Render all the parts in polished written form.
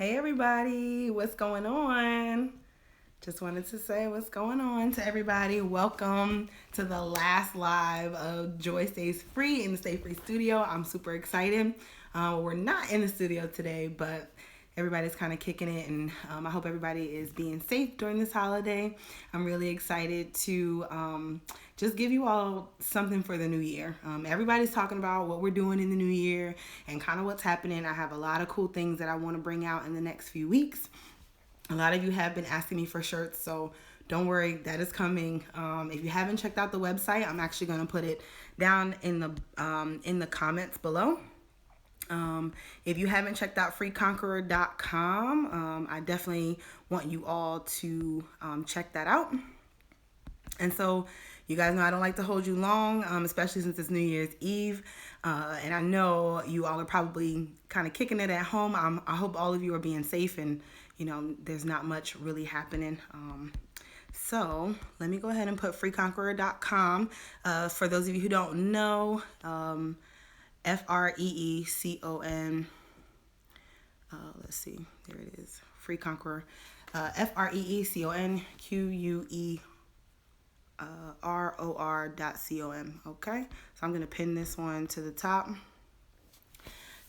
Hey everybody, what's going on? Just wanted to say what's going on to everybody. Welcome to the last live of Joy Stays Free in the StayFree studio. I'm super excited. We're not in the studio today, but everybody's kind of kicking it, and I hope everybody is being safe during this holiday. I'm really excited to just give you all something for the new year. Everybody's talking about what we're doing in the new year and kind of what's happening. I have a lot of cool things that I want to bring out in the next few weeks. A lot of you have been asking me for shirts, so don't worry, that is coming. If you haven't checked out the website, I'm actually going to put it down in the comments below. If you haven't checked out freeconqueror.com, I definitely want you all to check that out. And so you guys know I don't like to hold you long, especially since it's New Year's Eve. And I know you all are probably kind of kicking it at home. I hope all of you are being safe and, there's not much really happening. So let me go ahead and put freeconqueror.com. For those of you who don't know, FREECON. Let's see. There it is. Free Conqueror. FREECONQUEROR.com. Okay. So I'm going to pin this one to the top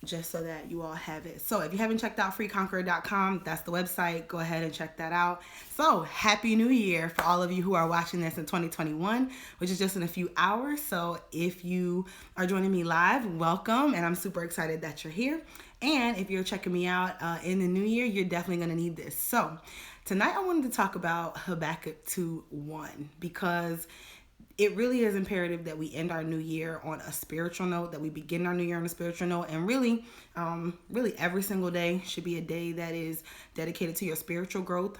just so that you all have it. So if you haven't checked out freeconqueror.com, that's the website. Go ahead and check that out. So happy new year for all of you who are watching this in 2021, which is just in a few hours. So if you are joining me live, welcome. And I'm super excited that you're here. And if you're checking me out in the new year, you're definitely going to need this. So tonight I wanted to talk about Habakkuk 2:1 because it really is imperative that we end our new year on a spiritual note, that we begin our new year on a spiritual note. And really every single day should be a day that is dedicated to your spiritual growth,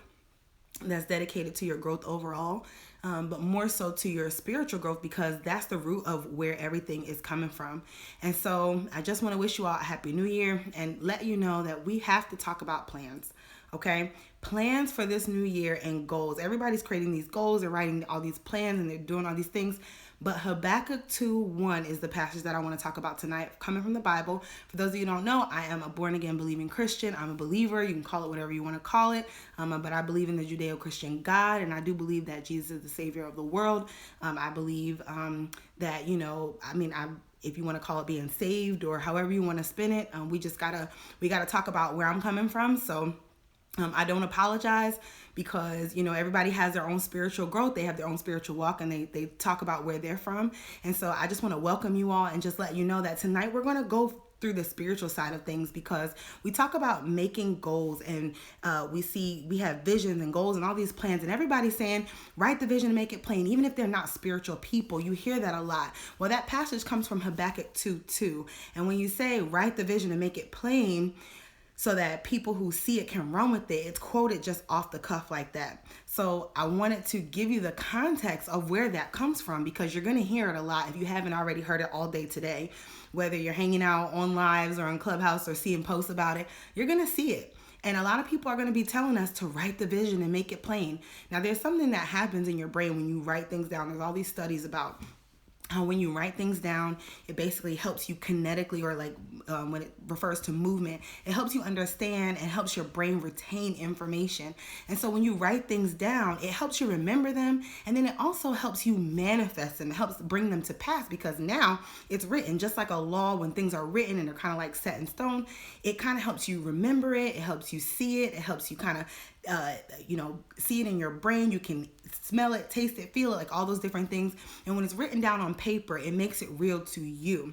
that's dedicated to your growth overall, but more so to your spiritual growth because that's the root of where everything is coming from. And so I just want to wish you all a happy new year and let you know that we have to talk about plans. Okay, plans for this new year and goals. Everybody's creating these goals, they're writing all these plans and they're doing all these things. But Habakkuk 2:1 is the passage that I want to talk about tonight, coming from the Bible. For those of you who don't know, I am a born-again believing Christian. I'm a believer. You can call it whatever you want to call it. But I believe in the Judeo-Christian God, and I do believe that Jesus is the Savior of the world. I believe that, if you want to call it being saved or however you want to spin it, we gotta talk about where I'm coming from. So I don't apologize because, everybody has their own spiritual growth. They have their own spiritual walk and they talk about where they're from. And so I just want to welcome you all and just let you know that tonight we're going to go through the spiritual side of things because we talk about making goals and we have visions and goals and all these plans and everybody's saying, write the vision and make it plain. Even if they're not spiritual people, you hear that a lot. Well, that passage comes from Habakkuk 2:2. And when you say write the vision and make it plain, so that people who see it can run with it, it's quoted just off the cuff like that. So I wanted to give you the context of where that comes from because you're going to hear it a lot if you haven't already heard it all day today. Whether you're hanging out on lives or on Clubhouse or seeing posts about it, you're going to see it. And a lot of people are going to be telling us to write the vision and make it plain. Now, there's something that happens in your brain when you write things down. There's all these studies about how when you write things down, it basically helps you kinetically, or when it refers to movement, it helps you understand and helps your brain retain information. And so when you write things down, it helps you remember them. And then it also helps you manifest them. It helps bring them to pass because now it's written. Just like a law, when things are written and they're kind of like set in stone, it kind of helps you remember it. It helps you see it. It helps you kind of see it in your brain. You can smell it, taste it, feel it, like all those different things. And when it's written down on paper, it makes it real to you.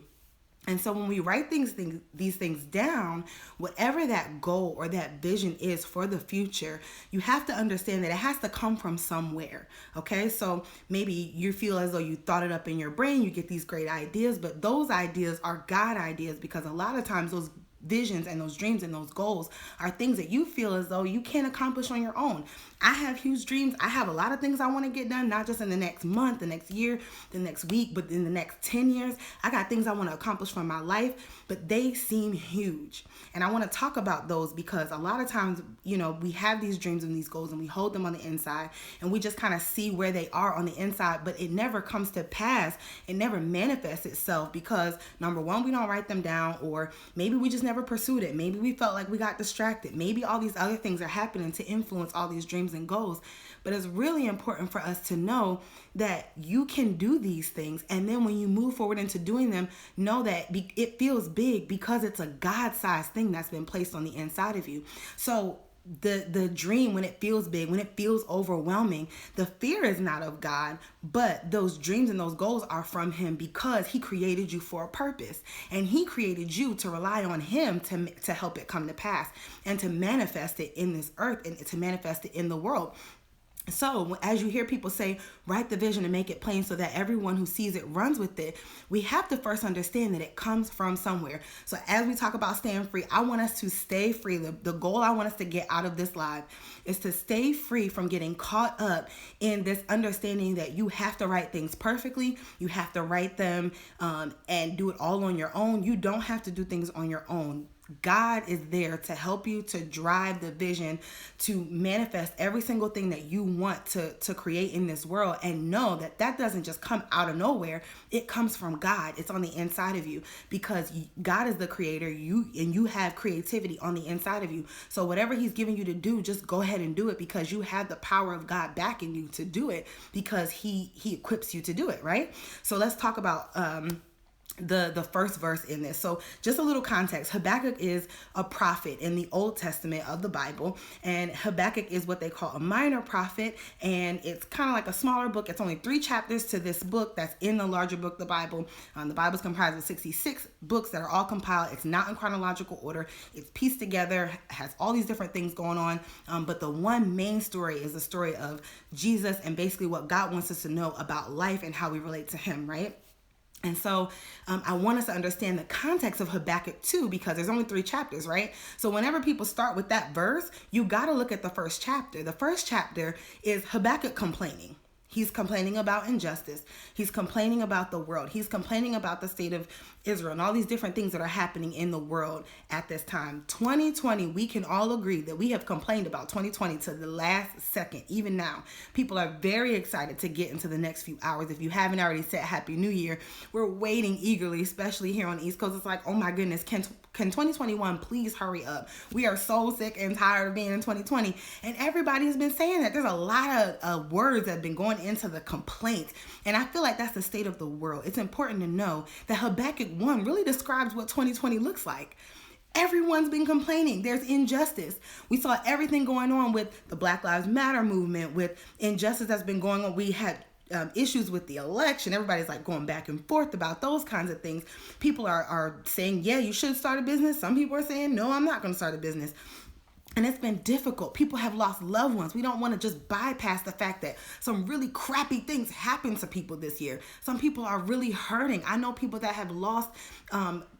And so when we write these things down, whatever that goal or that vision is for the future, you have to understand that it has to come from somewhere. Okay, so maybe you feel as though you thought it up in your brain, you get these great ideas, but those ideas are God ideas because a lot of times those visions and those dreams and those goals are things that you feel as though you can't accomplish on your own. I have huge dreams. I have a lot of things I want to get done, not just in the next month, the next year, the next week, but in the next 10 years. I got things I want to accomplish for my life, but they seem huge. And I want to talk about those because a lot of times, we have these dreams and these goals and we hold them on the inside and we just kind of see where they are on the inside, but it never comes to pass. It never manifests itself because number one, we don't write them down, or maybe we just never never pursued it. Maybe we felt like we got distracted. Maybe all these other things are happening to influence all these dreams and goals. But it's really important for us to know that you can do these things. And then when you move forward into doing them, know that it feels big because it's a God-sized thing that's been placed on the inside of you. So the dream, when it feels big, when it feels overwhelming, the fear is not of God, but those dreams and those goals are from him, because he created you for a purpose, and he created you to rely on him to help it come to pass and to manifest it in this earth and to manifest it in the world. So as you hear people say, write the vision and make it plain so that everyone who sees it runs with it, we have to first understand that it comes from somewhere. So as we talk about staying free, I want us to stay free. The goal I want us to get out of this live is to stay free from getting caught up in this understanding that you have to write things perfectly. You have to write them and do it all on your own. You don't have to do things on your own. God is there to help you to drive the vision, to manifest every single thing that you want to create in this world, and know that that doesn't just come out of nowhere. It comes from God. It's on the inside of you, because God is the creator. You have creativity on the inside of you. So whatever he's giving you to do, just go ahead and do it, because you have the power of God backing you to do it, because he equips you to do it, right? So let's talk about the first verse in this. So just a little context. Habakkuk is a prophet in the Old Testament of the Bible, and Habakkuk is what they call a minor prophet, and it's kind of like a smaller book. It's only 3 chapters to this book that's in the larger book, the Bible. The Bible is comprised of 66 books that are all compiled. It's not in chronological order. It's pieced together, has all these different things going on, but the one main story is the story of Jesus and basically what God wants us to know about life and how we relate to him, right? And so I want us to understand the context of Habakkuk 2, because there's only 3 chapters, right? So whenever people start with that verse, you got to look at the first chapter. The first chapter is Habakkuk complaining. He's complaining about injustice. He's complaining about the world. He's complaining about the state of Israel and all these different things that are happening in the world at this time. 2020, we can all agree that we have complained about 2020 to the last second. Even now, people are very excited to get into the next few hours. If you haven't already said Happy New Year, we're waiting eagerly, especially here on the East Coast. It's like, oh my goodness, can 2021 please hurry up? We are so sick and tired of being in 2020. And everybody has been saying that. There's a lot of words that have been going into the complaint. And I feel like that's the state of the world. It's important to know that Habakkuk 1 really describes what 2020 looks like. Everyone's been complaining. There's injustice. We saw everything going on with the Black Lives Matter movement, with injustice that's been going on. We had issues with the election. Everybody's like going back and forth about those kinds of things. People are saying, yeah, you should start a business. Some people are saying, no, I'm not going to start a business. And it's been difficult. People have lost loved ones. We don't want to just bypass the fact that some really crappy things happened to people this year. Some people are really hurting. I know people that have lost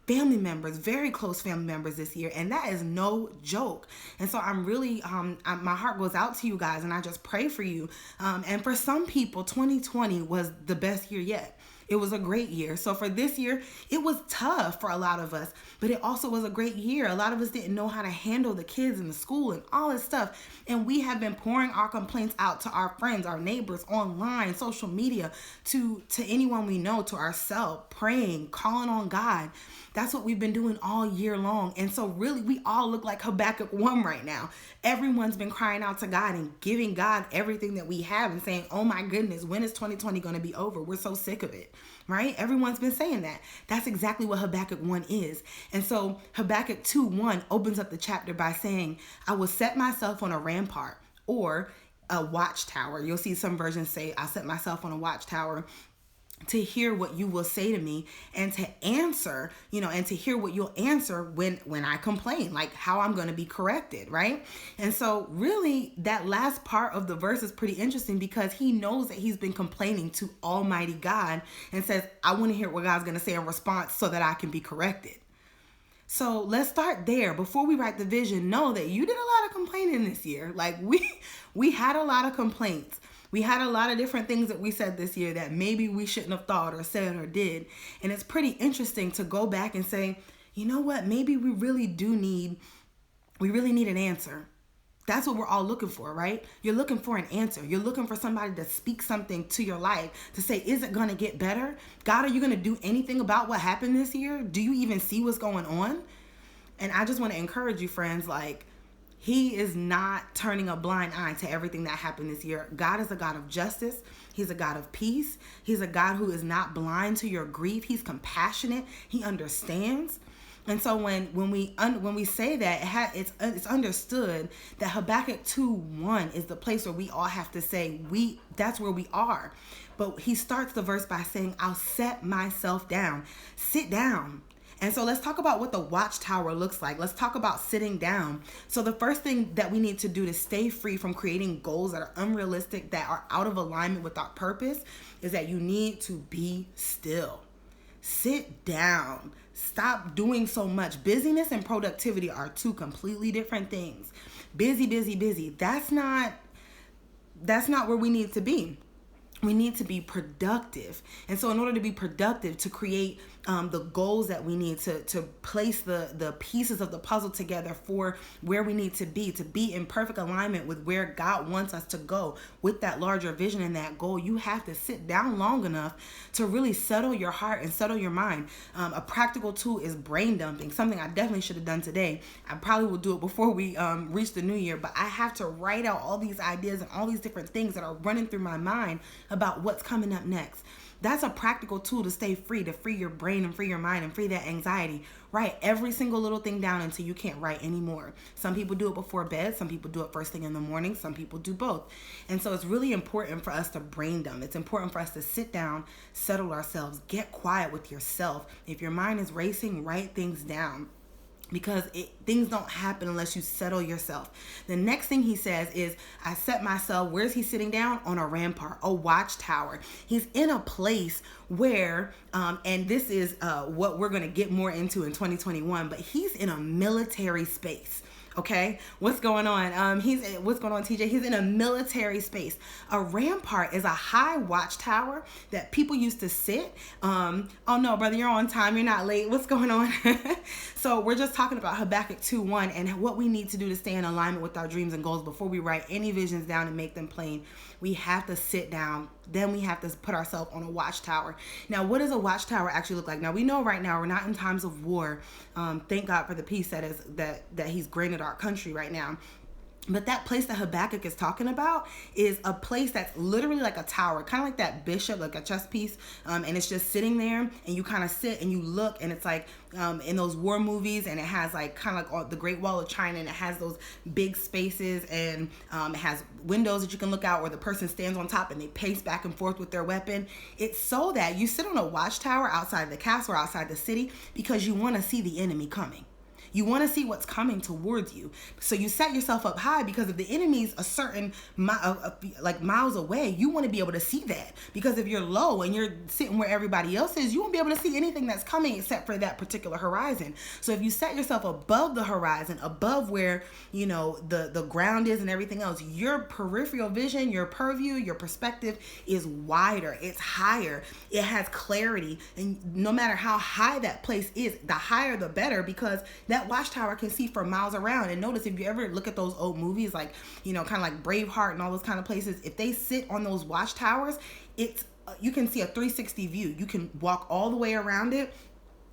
family members, very close family members this year, and that is no joke. And so I'm really, my heart goes out to you guys, and I just pray for you. And for some people, 2020 was the best year yet. It was a great year. So for this year, it was tough for a lot of us, but it also was a great year. A lot of us didn't know how to handle the kids in the school and all this stuff. And we have been pouring our complaints out to our friends, our neighbors, online, social media, to anyone we know, to ourselves, praying, calling on God. That's what we've been doing all year long. And so really, we all look like Habakkuk 1 right now. Everyone's been crying out to God and giving God everything that we have and saying, oh my goodness, when is 2020 going to be over? We're so sick of it, right? Everyone's been saying that. That's exactly what Habakkuk 1 is. And so Habakkuk 2:1 opens up the chapter by saying, I will set myself on a rampart, or a watchtower. You'll see some versions say, I'll set myself on a watchtower to hear what you will say to me, and to answer, and to hear what you'll answer when I complain, like how I'm going to be corrected, right? And so really that last part of the verse is pretty interesting, because he knows that he's been complaining to Almighty God and says, I want to hear what God's going to say in response so that I can be corrected. So let's start there. Before we write the vision, know that you did a lot of complaining this year. Like we had a lot of complaints. We had a lot of different things that we said this year that maybe we shouldn't have thought or said or did. And it's pretty interesting to go back and say, you know what, maybe we really need an answer. That's what we're all looking for, right? You're looking for an answer. You're looking for somebody to speak something to your life, to say, is it going to get better? God, are you going to do anything about what happened this year? Do you even see what's going on? And I just want to encourage you, friends, like, he is not turning a blind eye to everything that happened this year. God is a God of justice. He's a God of peace. He's a God who is not blind to your grief. He's compassionate. He understands. And so when we say that, it's understood that Habakkuk 2:1 is the place where we all have to say that's where we are. But he starts the verse by saying, I'll set myself down. Sit down. And so let's talk about what the watchtower looks like. Let's talk about sitting down. So the first thing that we need to do to stay free from creating goals that are unrealistic, that are out of alignment with our purpose, is that you need to be still. Sit down. Stop doing so much. Busyness and productivity are two completely different things. Busy, busy, busy. That's not where we need to be. We need to be productive. And so in order to be productive, to create the goals that we need to place the pieces of the puzzle together for where we need to be in perfect alignment with where God wants us to go with that larger vision and that goal, you have to sit down long enough to really settle your heart and settle your mind. A practical tool is brain dumping, something I definitely should have done today. I probably will do it before we reach the new year, but I have to write out all these ideas and all these different things that are running through my mind about what's coming up next. That's a practical tool to stay free, to free your brain and free your mind and free that anxiety. Write every single little thing down until you can't write anymore. Some people do it before bed. Some people do it first thing in the morning. Some people do both. And so it's really important for us to brain dump. It's important for us to sit down, settle ourselves, get quiet with yourself. If your mind is racing, write things down. Because things don't happen unless you settle yourself. The next thing he says is, I set myself, where's he sitting down? On a rampart, a watchtower. He's in a place where, and this is what we're going to get more into in 2021, but he's in a military space. Okay, what's going on? What's going on, TJ? He's in a military space. A rampart is a high watchtower that people used to sit. Oh no, brother, you're on time. You're not late. What's going on? So we're just talking about Habakkuk 2:1 and what we need to do to stay in alignment with our dreams and goals before we write any visions down and make them plain. We have to sit down. Then we have to put ourselves on a watchtower. Now, what does a watchtower actually look like? Now, we know right now we're not in times of war. Thank God for the peace that he's granted our country right now. But that place that Habakkuk is talking about is a place that's literally like a tower, kind of like that bishop, like a chess piece. And it's just sitting there, and you kind of sit and you look, and it's like in those war movies, and it has like kind of like the Great Wall of China, and it has those big spaces, and it has windows that you can look out where the person stands on top and they pace back and forth with their weapon. It's so that you sit on a watchtower outside the castle or outside the city because you want to see the enemy coming. You want to see what's coming towards you. So you set yourself up high because if the enemy's a certain miles away, you want to be able to see that. Because if you're low and you're sitting where everybody else is, you won't be able to see anything that's coming except for that particular horizon. So if you set yourself above the horizon, above where, the ground is and everything else, your peripheral vision, your purview, your perspective is wider. It's higher. It has clarity. And no matter how high that place is, the higher the better, because that watchtower can see for miles around. And notice, if you ever look at those old movies, like, kind of like Braveheart and all those kind of places, if they sit on those watchtowers, you can see a 360 view. You can walk all the way around it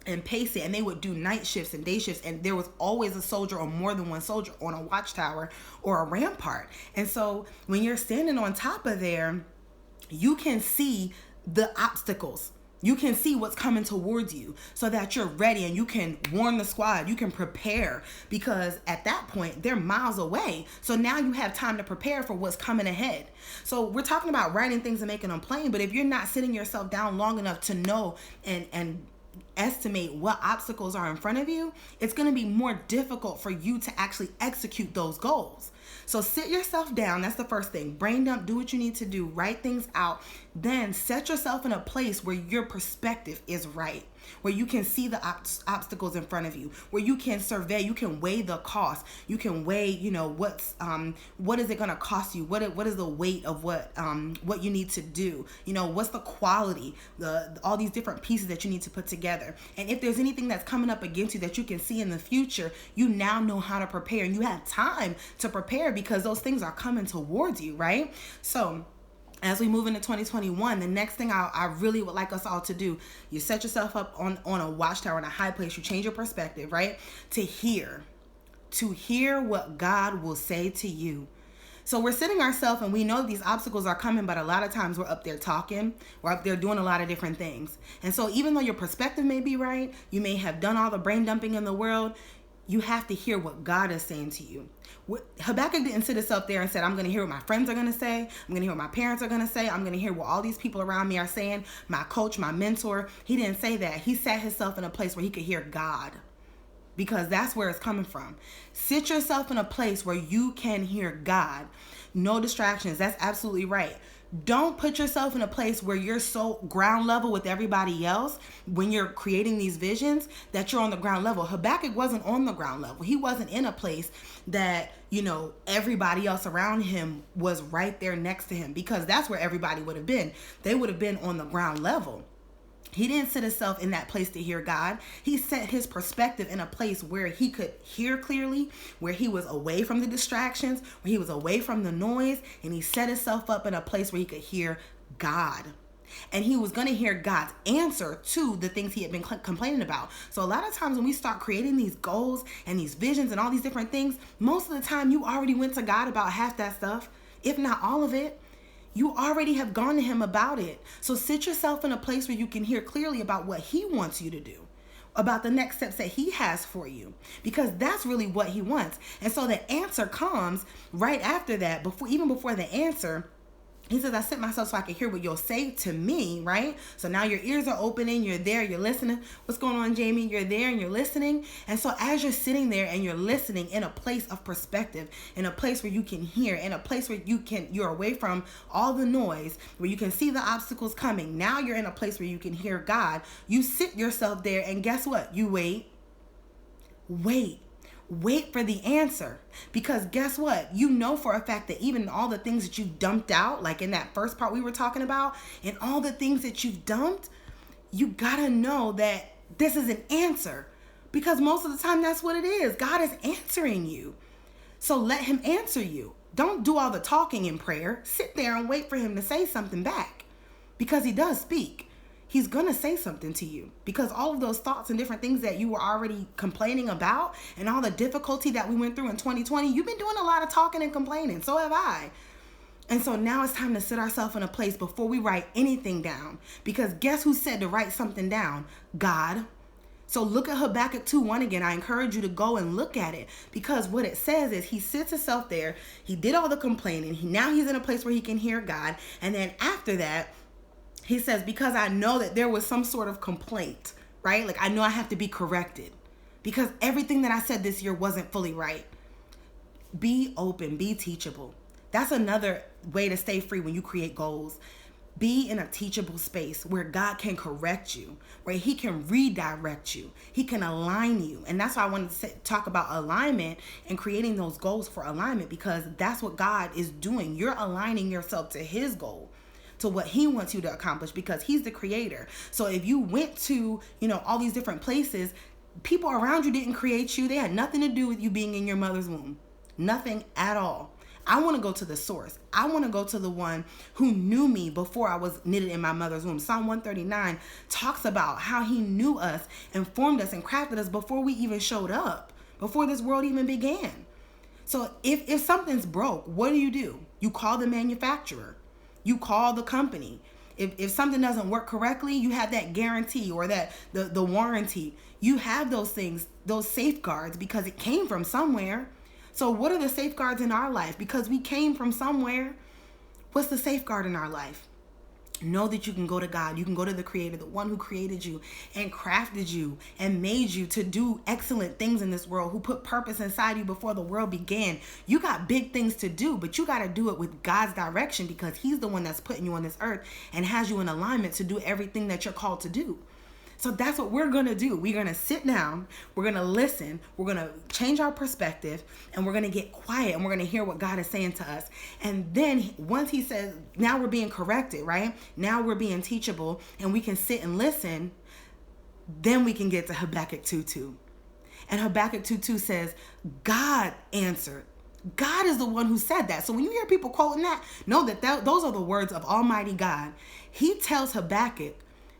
and pace it. And they would do night shifts and day shifts, and there was always a soldier or more than one soldier on a watchtower or a rampart. And so when you're standing on top of there, you can see the obstacles. You can see what's coming towards you so that you're ready, and you can warn the squad. You can prepare, because at that point they're miles away. So now you have time to prepare for what's coming ahead. So we're talking about writing things and making them plain, but if you're not sitting yourself down long enough to know and estimate what obstacles are in front of you, it's going to be more difficult for you to actually execute those goals. So sit yourself down. That's the first thing. Brain dump, do what you need to do, write things out. Then set yourself in a place where your perspective is right, where you can see the obstacles in front of you, where you can survey, you can weigh the cost, you can weigh, what is it going to cost you? What is the weight of what you need to do? What's the quality, all these different pieces that you need to put together. And if there's anything that's coming up against you that you can see in the future, you now know how to prepare, and you have time to prepare because those things are coming towards you, right? So As we move into 2021, the next thing I really would like us all to do, you set yourself up on a watchtower, in a high place. You change your perspective, right? To hear what God will say to you. So we're sitting ourselves and we know these obstacles are coming, but a lot of times we're up there talking, we're up there doing a lot of different things. And so even though your perspective may be right, you may have done all the brain dumping in the world, you have to hear what God is saying to you. Habakkuk didn't sit himself there and said, I'm going to hear what my friends are going to say. I'm going to hear what my parents are going to say. I'm going to hear what all these people around me are saying. My coach, my mentor. He didn't say that. He sat himself in a place where he could hear God, because that's where it's coming from. Sit yourself in a place where you can hear God. No distractions. That's absolutely right. Don't put yourself in a place where you're so ground level with everybody else when you're creating these visions that you're on the ground level. Habakkuk wasn't on the ground level. He wasn't in a place that, everybody else around him was right there next to him, because that's where everybody would have been. They would have been on the ground level. He didn't sit himself in that place to hear God. He set his perspective in a place where he could hear clearly, where he was away from the distractions, where he was away from the noise, and he set himself up in a place where he could hear God. And he was going to hear God's answer to the things he had been complaining about. So a lot of times when we start creating these goals and these visions and all these different things, most of the time you already went to God about half that stuff, if not all of it. You already have gone to him about it. So sit yourself in a place where you can hear clearly about what he wants you to do, about the next steps that he has for you, because that's really what he wants. And so the answer comes right after that, even before the answer. He says, I set myself so I can hear what you'll say to me, right? So now your ears are opening, you're there, you're listening. What's going on, Jamie? You're there and you're listening. And so as you're sitting there and you're listening in a place of perspective, in a place where you can hear, in a place where you're away from all the noise, where you can see the obstacles coming. Now you're in a place where you can hear God. You sit yourself there and guess what? You wait for the answer, because guess what? You know for a fact that even all the things that you dumped out, like in that first part we were talking about, and all the things that you've dumped, you gotta know that this is an answer, because most of the time that's what it is. God is answering you. So let him answer you. Don't do all the talking in prayer. Sit there and wait for him to say something back, because he does speak. He's going to say something to you, because all of those thoughts and different things that you were already complaining about and all the difficulty that we went through in 2020, you've been doing a lot of talking and complaining. So have I. And so now it's time to sit ourselves in a place before we write anything down, because guess who said to write something down? God. So look at Habakkuk 2:1 again. I encourage you to go and look at it, because what it says is he sits himself there. He did all the complaining. Now he's in a place where he can hear God. And then after that, he says, because I know that there was some sort of complaint, right? Like I know I have to be corrected, because everything that I said this year wasn't fully right. Be open, be teachable. That's another way to stay free when you create goals. Be in a teachable space where God can correct you, where he can redirect you. He can align you. And that's why I wanted to talk about alignment and creating those goals for alignment, because that's what God is doing. You're aligning yourself to his goal, to what he wants you to accomplish, because he's the creator. So if you went to, all these different places, people around you didn't create you. They had nothing to do with you being in your mother's womb. Nothing at all. I want to go to the source. I want to go to the one who knew me before I was knitted in my mother's womb. Psalm 139 talks about how he knew us and formed us and crafted us before we even showed up, before this world even began. So if something's broke, what do? You call the manufacturer. You call the company. If something doesn't work correctly, you have that guarantee or that the warranty. You have those things, those safeguards, because it came from somewhere. So what are the safeguards in our life? Because we came from somewhere. What's the safeguard in our life? Know that you can go to God. You can go to the creator, the one who created you and crafted you and made you to do excellent things in this world, who put purpose inside you before the world began. You got big things to do, but you got to do it with God's direction, because he's the one that's putting you on this earth and has you in alignment to do everything that you're called to do. So that's what we're going to do. We're going to sit down, we're going to listen, we're going to change our perspective, and we're going to get quiet, and we're going to hear what God is saying to us. And then once he says, now we're being corrected, right? Now we're being teachable, and we can sit and listen, then we can get to Habakkuk 2:2. And Habakkuk 2:2 says, God answered God is the one who said that. So when you hear people quoting that, know that those are the words of Almighty God. He tells Habakkuk,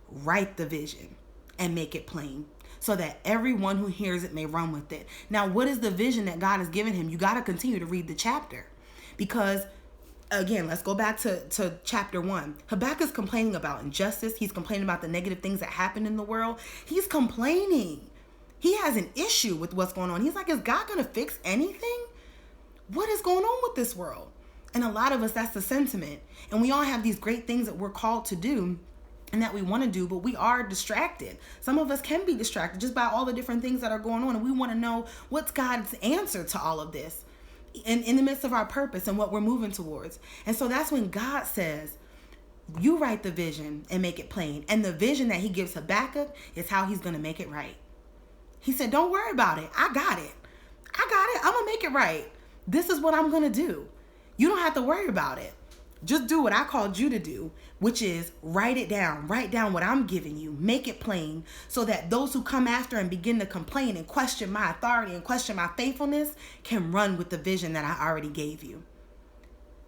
write the vision and make it plain so that everyone who hears it may run with it. Now, what is the vision that God has given him? You got to continue to read the chapter, because again, let's go back to chapter 1. Habakkuk's complaining about injustice. He's complaining about the negative things that happen in the world. He's complaining. He has an issue with what's going on. He's like, is God going to fix anything? What is going on with this world? And a lot of us, that's the sentiment. And we all have these great things that we're called to do and that we want to do, but we are distracted. Some of us can be distracted just by all the different things that are going on. And we want to know, what's God's answer to all of this in the midst of our purpose and what we're moving towards. And so that's when God says, you write the vision and make it plain. And the vision that he gives Habakkuk is how he's going to make it right. He said, don't worry about it. I got it. I'm going to make it right. This is what I'm going to do. You don't have to worry about it. Just do what I called you to do, which is write it down. Write down what I'm giving you. Make it plain so that those who come after and begin to complain and question my authority and question my faithfulness can run with the vision that I already gave you.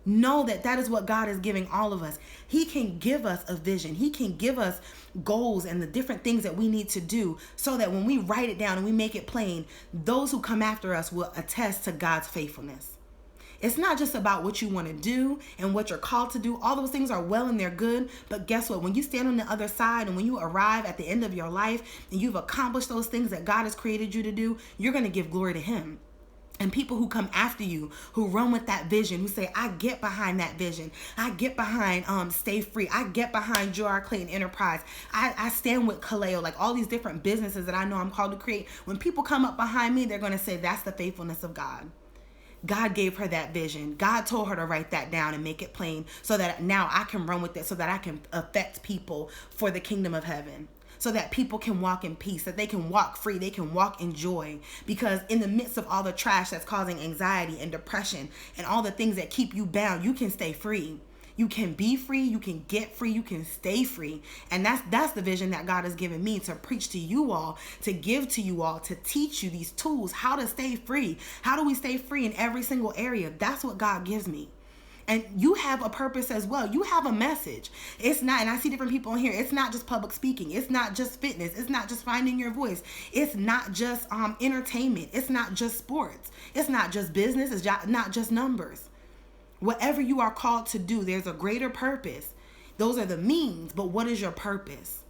Know that that is what God is giving all of us. He can give us a vision. He can give us goals and the different things that we need to do so that when we write it down and we make it plain, those who come after us will attest to God's faithfulness. It's not just about what you want to do and what you're called to do. All those things are well and they're good. But guess what? When you stand on the other side and when you arrive at the end of your life and you've accomplished those things that God has created you to do, you're going to give glory to him. And people who come after you, who run with that vision, who say, I get behind that vision. I get behind StayFree. I get behind J.R. Clayton Enterprise. I stand with Kaleo, like all these different businesses that I know I'm called to create. When people come up behind me, they're going to say, that's the faithfulness of God. God gave her that vision. God told her to write that down and make it plain so that now I can run with it, so that I can affect people for the kingdom of heaven. So that people can walk in peace, that they can walk free, they can walk in joy. Because in the midst of all the trash that's causing anxiety and depression and all the things that keep you bound, you can stay free. You can be free, you can get free, you can stay free. And that's the vision that God has given me to preach to you all, to give to you all, to teach you these tools, how to stay free. How do we stay free in every single area? That's what God gives me. And you have a purpose as well. You have a message. It's not, and I see different people in here, it's not just public speaking. It's not just fitness. It's not just finding your voice. It's not just entertainment. It's not just sports. It's not just business. It's not just numbers. Whatever you are called to do, there's a greater purpose. Those are the means, but what is your purpose?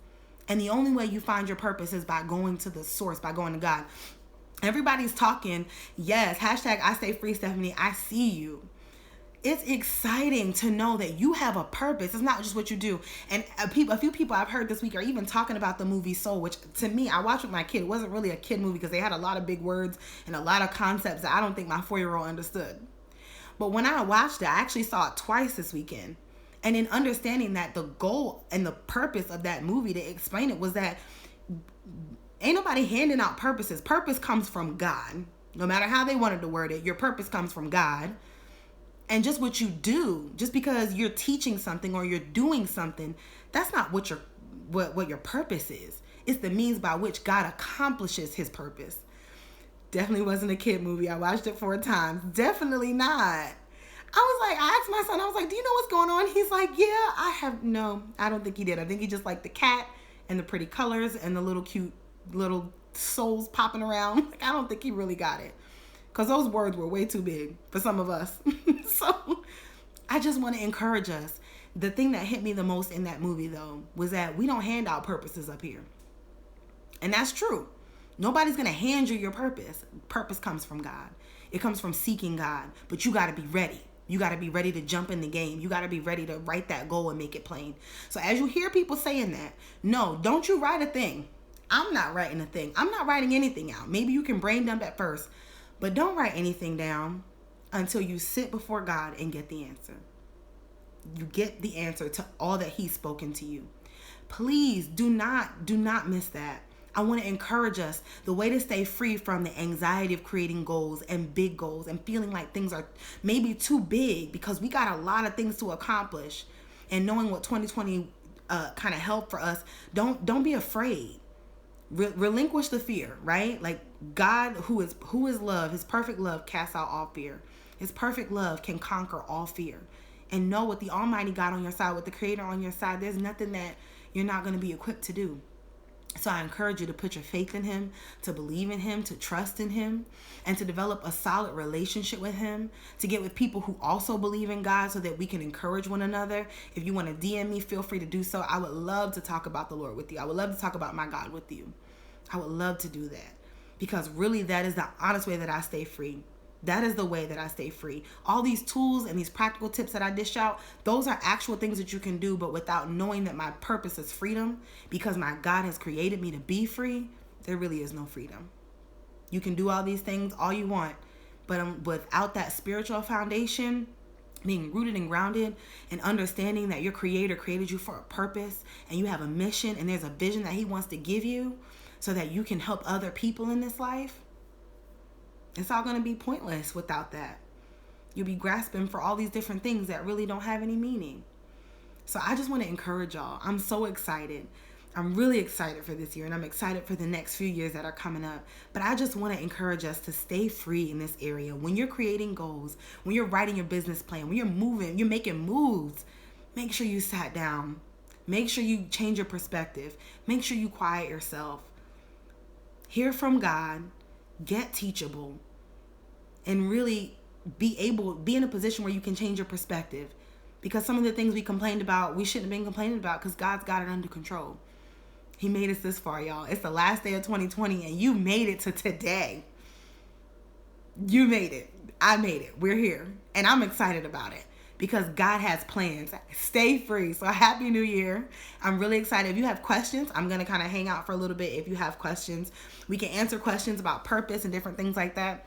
And the only way you find your purpose is by going to the source, by going to God. Everybody's talking, yes, hashtag I stay free, Stephanie, I see you. It's exciting to know that you have a purpose. It's not just what you do. And a few people I've heard this week are even talking about the movie Soul, which to me, I watched with my kid. It wasn't really a kid movie because they had a lot of big words and a lot of concepts that I don't think my 4-year-old understood. But when I watched it, I actually saw it twice this weekend. And in understanding that the goal and the purpose of that movie, to explain it, was that ain't nobody handing out purposes. Purpose comes from God. No matter how they wanted to word it, your purpose comes from God. And just what you do, just because you're teaching something or you're doing something, that's not what your purpose is. It's the means by which God accomplishes his purpose. Definitely wasn't a kid movie. I watched it 4 times. Definitely not. I asked my son, I was like, do you know what's going on? He's like, yeah, no, I don't think he did. I think he just liked the cat and the pretty colors and the little cute little souls popping around. Like, I don't think he really got it. Because those words were way too big for some of us. So I just want to encourage us. The thing that hit me the most in that movie, though, was that we don't hand out purposes up here. And that's true. Nobody's going to hand you your purpose. Purpose comes from God. It comes from seeking God. But you got to be ready. You got to be ready to jump in the game. You got to be ready to write that goal and make it plain. So as you hear people saying that, no, don't you write a thing. I'm not writing a thing. I'm not writing anything out. Maybe you can brain dump at first. But don't write anything down until you sit before God and get the answer. You get the answer to all that he's spoken to you. Please do not miss that. I want to encourage us. The way to stay free from the anxiety of creating goals and big goals and feeling like things are maybe too big because we got a lot of things to accomplish, and knowing what 2020 kind of held for us, don't be afraid. Relinquish the fear, right? Like God, who is love, his perfect love casts out all fear. His perfect love can conquer all fear. And know, with the Almighty God on your side, with the Creator on your side, there's nothing that you're not going to be equipped to do. So I encourage you to put your faith in Him, to believe in Him, to trust in Him, and to develop a solid relationship with Him, to get with people who also believe in God so that we can encourage one another. If you want to DM me, feel free to do so. I would love to talk about the Lord with you. I would love to talk about my God with you. I would love to do that, because really that is the honest way that I stay free. That is the way that I stay free. All these tools and these practical tips that I dish out, those are actual things that you can do, but without knowing that my purpose is freedom, because my God has created me to be free, there really is no freedom. You can do all these things all you want, but without that spiritual foundation, being rooted and grounded and understanding that your Creator created you for a purpose, and you have a mission, and there's a vision that He wants to give you so that you can help other people in this life, it's all going to be pointless without that. You'll be grasping for all these different things that really don't have any meaning. So I just want to encourage y'all. I'm so excited. I'm really excited for this year, and I'm excited for the next few years that are coming up. But I just want to encourage us to stay free in this area. When you're creating goals, when you're writing your business plan, when you're moving, you're making moves, make sure you sat down. Make sure you change your perspective. Make sure you quiet yourself. Hear from God. Get teachable, and really be in a position where you can change your perspective, because some of the things we complained about, we shouldn't have been complaining about, because God's got it under control. He made us this far, y'all. It's the last day of 2020, and you made it to today. You made it. I made it. We're here, and I'm excited about it, because God has plans. Stay free. So happy New Year. I'm really excited. If you have questions, I'm going to kind of hang out for a little bit. If you have questions, we can answer questions about purpose and different things like that.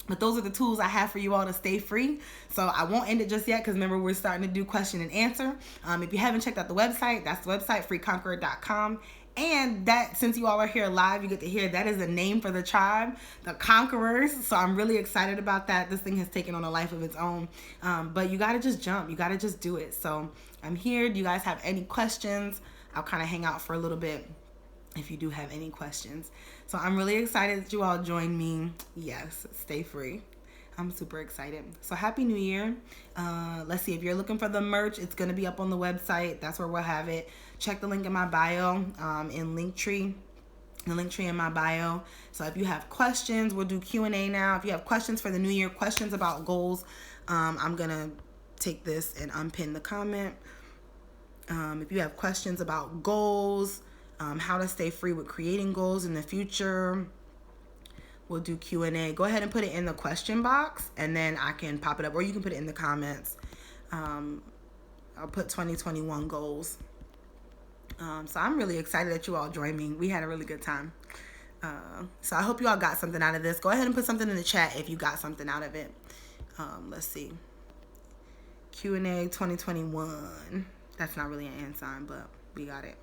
But those are the tools I have for you all to stay free. So I won't end it just yet, because remember, we're starting to do question and answer. If you haven't checked out the website, that's the website, freeconqueror.com. And that, since you all are here live, you get to hear that is a name for the tribe, the Conquerors. So I'm really excited about that. This thing has taken on a life of its own. But you got to just jump. You got to just do it. So I'm here. Do you guys have any questions? I'll kind of hang out for a little bit if you do have any questions. So I'm really excited that you all joined me. Yes, stay free. I'm super excited. So happy New Year. Let's see, if you're looking for the merch, it's going to be up on the website. That's where we'll have it. Check the link in my bio, in Linktree. The Linktree in my bio. So if you have questions, we'll do Q&A now. If you have questions for the new year, questions about goals, I'm going to take this and unpin the comment. If you have questions about goals, how to stay free with creating goals in the future, we'll do Q&A. Go ahead and put it in the question box, and then I can pop it up, or you can put it in the comments. I'll put 2021 goals. So I'm really excited that you all joined me. We had a really good time. So I hope you all got something out of this. Go ahead and put something in the chat if you got something out of it. Let's see. Q&A 2021. That's not really an and sign, but we got it.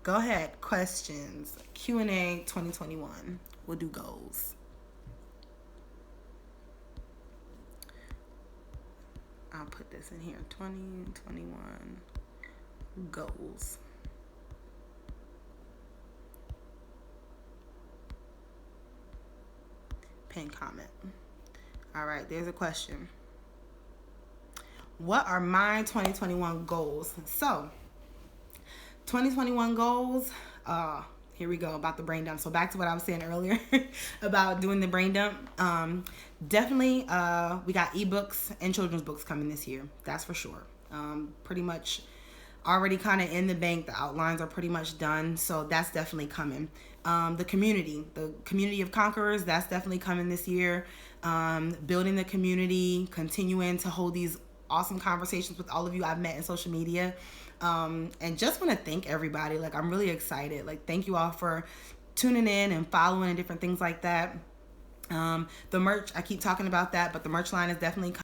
Go ahead. Questions. Q&A 2021. We'll do goals. I'll put this in here. 2021 goals. Pin comment. All right, there's a question. What are my 2021 goals? So, 2021 goals, here we go, about the brain dump. So back to what I was saying earlier about doing the brain dump. Definitely, we got ebooks and children's books coming this year. That's for sure. Pretty much already kind of in the bank. The outlines are pretty much done. So that's definitely coming. The community of conquerors, that's definitely coming this year. Building the community, continuing to hold these awesome conversations with all of you I've met in social media. And just want to thank everybody. Like, I'm really excited. Like, thank you all for tuning in and following and different things like that. The merch, I keep talking about that, but the merch line is definitely coming.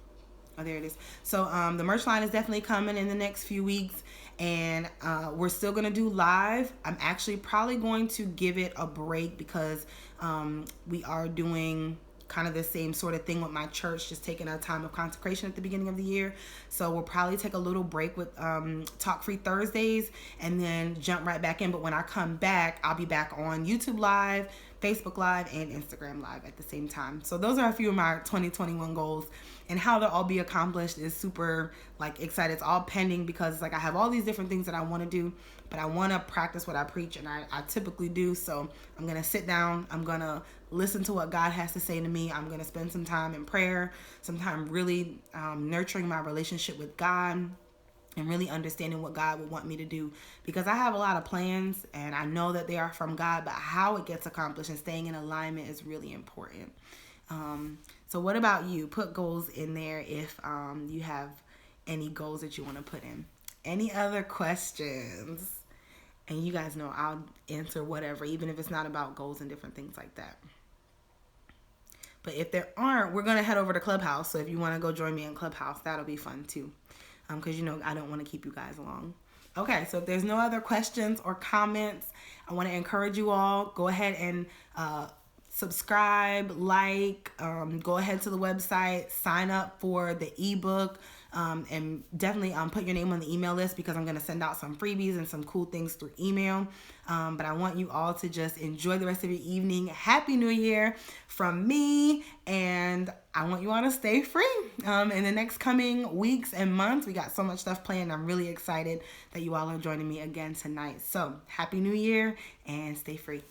Oh, there it is. So the merch line is definitely coming in the next few weeks, and we're still going to do live. I'm actually probably going to give it a break because we are doing kind of the same sort of thing with my church, just taking a time of consecration at the beginning of the year. So we'll probably take a little break with Talk Free Thursdays and then jump right back in. But when I come back, I'll be back on YouTube Live, Facebook Live and Instagram Live at the same time. So those are a few of my 2021 goals, and how they'll all be accomplished is super like excited. It's all pending because like I have all these different things that I want to do, but I want to practice what I preach, and I typically do. So I'm going to sit down. I'm going to listen to what God has to say to me. I'm going to spend some time in prayer, some time really nurturing my relationship with God, and really understanding what God would want me to do, because I have a lot of plans and I know that they are from God, but how it gets accomplished and staying in alignment is really important. So what about you? Put goals in there if you have any goals that you want to put in. Any other questions? And you guys know I'll answer whatever, even if it's not about goals and different things like that. But if there aren't, we're going to head over to Clubhouse. So if you want to go join me in Clubhouse, that'll be fun too. Because, you know, I don't want to keep you guys long. Okay, so if there's no other questions or comments, I want to encourage you all, go ahead and subscribe, go ahead to the website, sign up for the ebook, and definitely put your name on the email list, because I'm going to send out some freebies and some cool things through email. But I want you all to just enjoy the rest of your evening. Happy New Year from me, and I want you all to stay free in the next coming weeks and months. We got so much stuff planned. I'm really excited that you all are joining me again tonight. So Happy New Year and stay free.